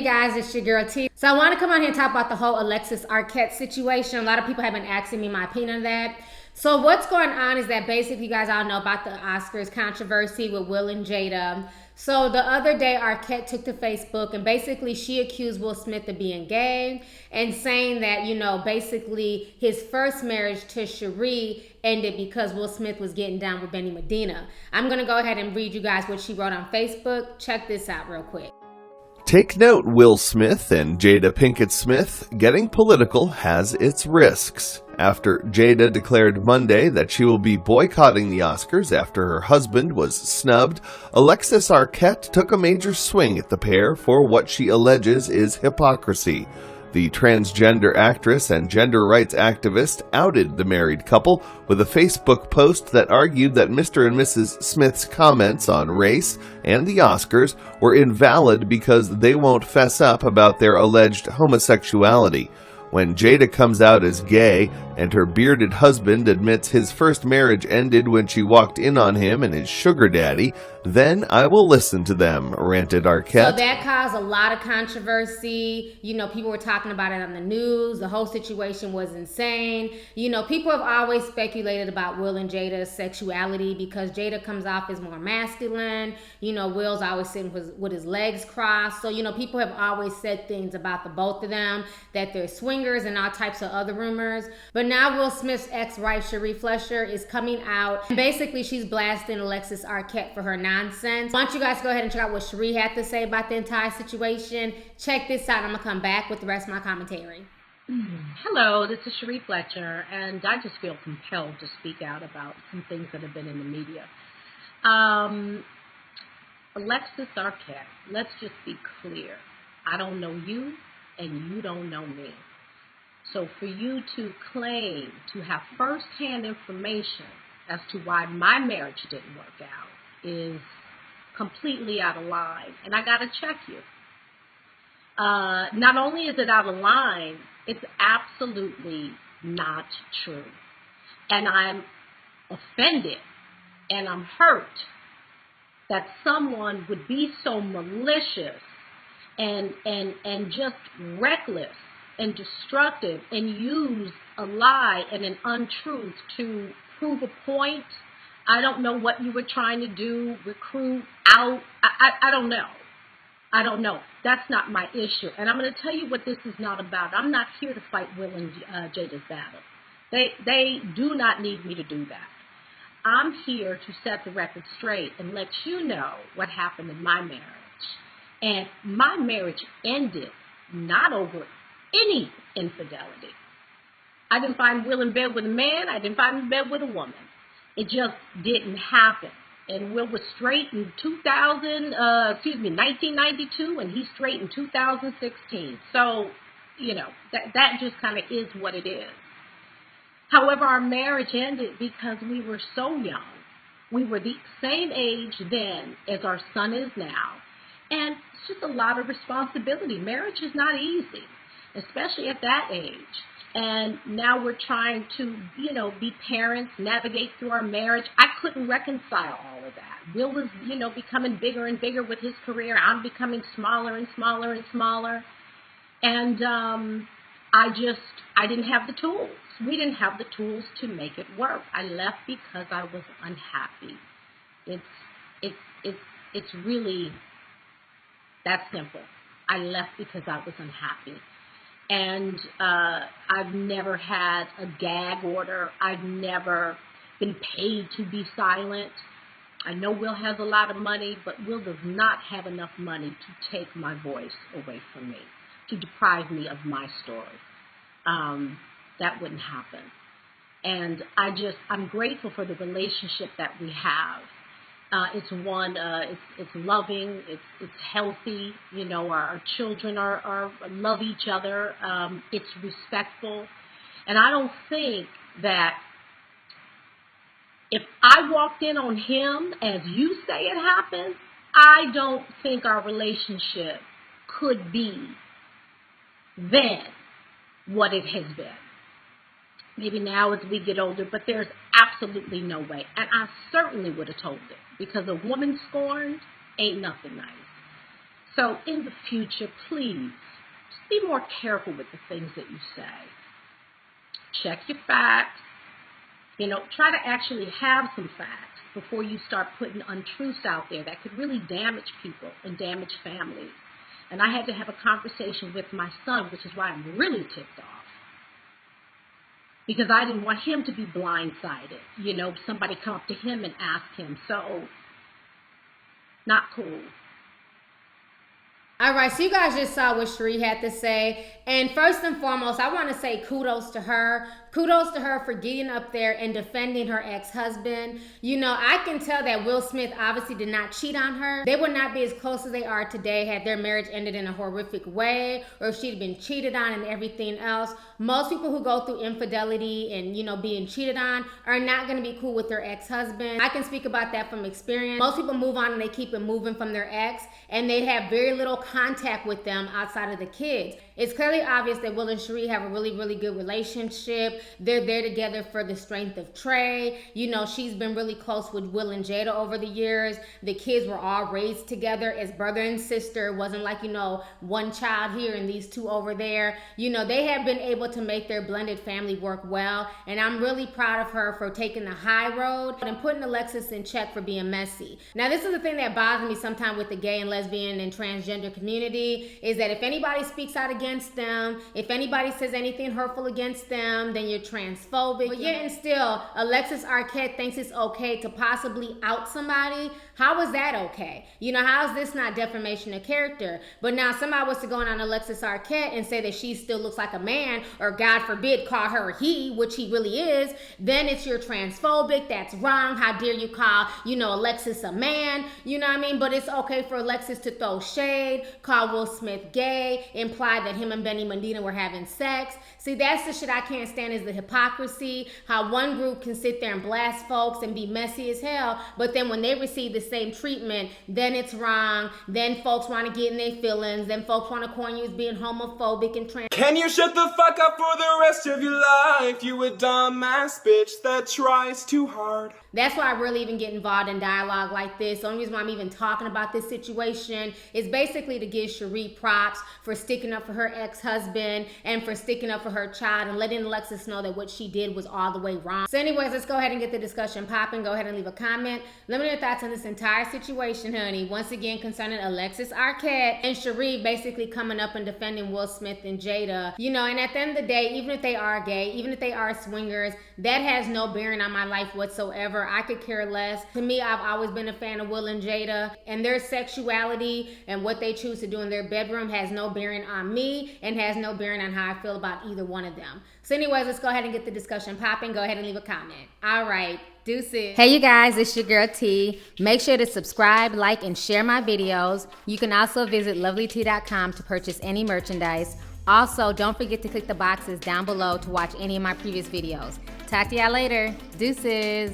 guys, it's your girl T. So I want to come on here and talk about the whole Alexis Arquette situation. A lot of people have been asking me my opinion on that. So what's going on is that basically you guys all know about the Oscars controversy with Will and Jada. So the other day Arquette took to Facebook and basically she accused Will Smith of being gay and saying that, you know, basically his first marriage to Sheree ended because Will Smith was getting down with Benny Medina. I'm going to go ahead and read you guys what she wrote on Facebook. Check this out real quick. Take note, Will Smith and Jada Pinkett Smith, getting political has its risks. After Jada declared Monday that she will be boycotting the Oscars after her husband was snubbed, Alexis Arquette took a major swing at the pair for what she alleges is hypocrisy. The transgender actress and gender rights activist outed the married couple with a Facebook post that argued that Mr. and Mrs. Smith's comments on race and the Oscars were invalid because they won't fess up about their alleged homosexuality. When Jada comes out as gay and her bearded husband admits his first marriage ended when she walked in on him and his sugar daddy, then I will listen to them, ranted Arquette. So that caused a lot of controversy. You know, people were talking about it on the news. The whole situation was insane. You know, people have always speculated about Will and Jada's sexuality because Jada comes off as more masculine. You know, Will's always sitting with his legs crossed. So, you know, people have always said things about the both of them, that they're swingers and all types of other rumors. But now Will Smith's ex-wife, Sheree Fletcher, is coming out. And basically, she's blasting Alexis Arquette for her nonsense. I want you guys to go ahead and check out what Sheree had to say about the entire situation. Check this out. I'm going to come back with the rest of my commentary. Hello, this is Sheree Fletcher, and I just feel compelled to speak out about some things that have been in the media. Alexis Arquette, let's just be clear. I don't know you, and you don't know me. So for you to claim to have firsthand information as to why my marriage didn't work out is completely out of line, and I got to check you. Not only is it out of line, it's absolutely not true. And I'm offended and I'm hurt that someone would be so malicious and just reckless and destructive and use a lie and an untruth to prove a point. I don't know what you were trying to do, recruit out. I don't know. I don't know. That's not my issue. And I'm going to tell you what this is not about. I'm not here to fight Will and Jada's battle. They do not need me to do that. I'm here to set the record straight and let you know what happened in my marriage. And my marriage ended not over any infidelity. I didn't find Will in bed with a man. I didn't find him in bed with a woman. It just didn't happen. And Will was straight in 1992, and he's straight in 2016. So, you know, that just kind of is what it is. However, our marriage ended because we were so young. We were the same age then as our son is now. And it's just a lot of responsibility. Marriage is not easy, especially at that age. And now we're trying to, you know, be parents, navigate through our marriage. I couldn't reconcile all of that. Will was, you know, becoming bigger and bigger with his career. I'm becoming smaller and smaller and smaller. And I didn't have the tools. We didn't have the tools to make it work. I left because I was unhappy. It's really that simple. I left because I was unhappy. And I've never had a gag order. I've never been paid to be silent. I know Will has a lot of money, but Will does not have enough money to take my voice away from me, to deprive me of my story. That wouldn't happen. And I'm grateful for the relationship that we have. It's one, it's loving, it's healthy. You know, our children love each other. It's respectful. And I don't think that if I walked in on him, as you say it happened, I don't think our relationship could be then what it has been. Maybe now as we get older, but there's absolutely no way. And I certainly would have told it, because a woman scorned ain't nothing nice. So in the future, please, just be more careful with the things that you say. Check your facts. Try to actually have some facts before you start putting untruths out there that could really damage people and damage families. And I had to have a conversation with my son, which is why I'm really ticked off. Because I didn't want him to be blindsided. Somebody come up to him and ask him. So, not cool. All right, so you guys just saw what Sheree had to say. And first and foremost, I want to say kudos to her. Kudos to her for getting up there and defending her ex-husband. I can tell that Will Smith obviously did not cheat on her. They would not be as close as they are today had their marriage ended in a horrific way, or if she'd been cheated on and everything else. Most people who go through infidelity and, being cheated on are not going to be cool with their ex-husband. I can speak about that from experience. Most people move on and they keep it moving from their ex, and they have very little contact with them outside of the kids. It's clearly obvious that Will and Sheree have a really, really good relationship. They're there together for the strength of Trey. She's been really close with Will and Jada over the years. The kids were all raised together as brother and sister. It wasn't like, one child here and these two over there. They have been able to make their blended family work well. And I'm really proud of her for taking the high road and putting Alexis in check for being messy. Now, this is the thing that bothers me sometimes with the gay and lesbian and transgender community, is that if anybody speaks out against them, if anybody says anything hurtful against them, then you're transphobic. But yet and still, Alexis Arquette thinks it's okay to possibly out somebody. How is that okay? How is this not defamation of character? But now somebody was to go on Alexis Arquette and say that she still looks like a man, or God forbid, call her he, which he really is, then it's you're transphobic. That's wrong. How dare you call, Alexis a man? But it's okay for Alexis to throw shade, call Will Smith gay, imply that him and Benny Medina were having sex. See, that's the shit I can't stand, is the hypocrisy. How one group can sit there and blast folks and be messy as hell, but then when they receive the same treatment, then it's wrong. Then folks want to get in their feelings. Then folks want to coin you as being homophobic and trans. Can you shut the fuck up for the rest of your life? You a dumbass bitch that tries too hard. That's why I really even get involved in dialogue like this. The only reason why I'm even talking about this situation is basically to give Sheree props for sticking up for her ex-husband and for sticking up for her child and letting Alexis know that what she did was all the way wrong. So anyways, let's go ahead and get the discussion popping. Go ahead and leave a comment. Let me know your thoughts on this entire situation, honey. Once again, concerning Alexis Arquette and Sheree basically coming up and defending Will Smith and Jada. And at the end of the day, even if they are gay, even if they are swingers, that has no bearing on my life whatsoever. I could care less. To me, I've always been a fan of Will and Jada, and their sexuality and what they choose to do in their bedroom has no bearing on me and has no bearing on how I feel about either one of them. So anyways, let's go ahead and get the discussion popping. Go ahead and leave a comment. All right. Deuces. Hey you guys, it's your girl T. Make sure to subscribe, like, and share my videos. You can also visit lovelyti.com to purchase any merchandise. Also, don't forget to click the boxes down below to watch any of my previous videos. Talk to y'all later. Deuces.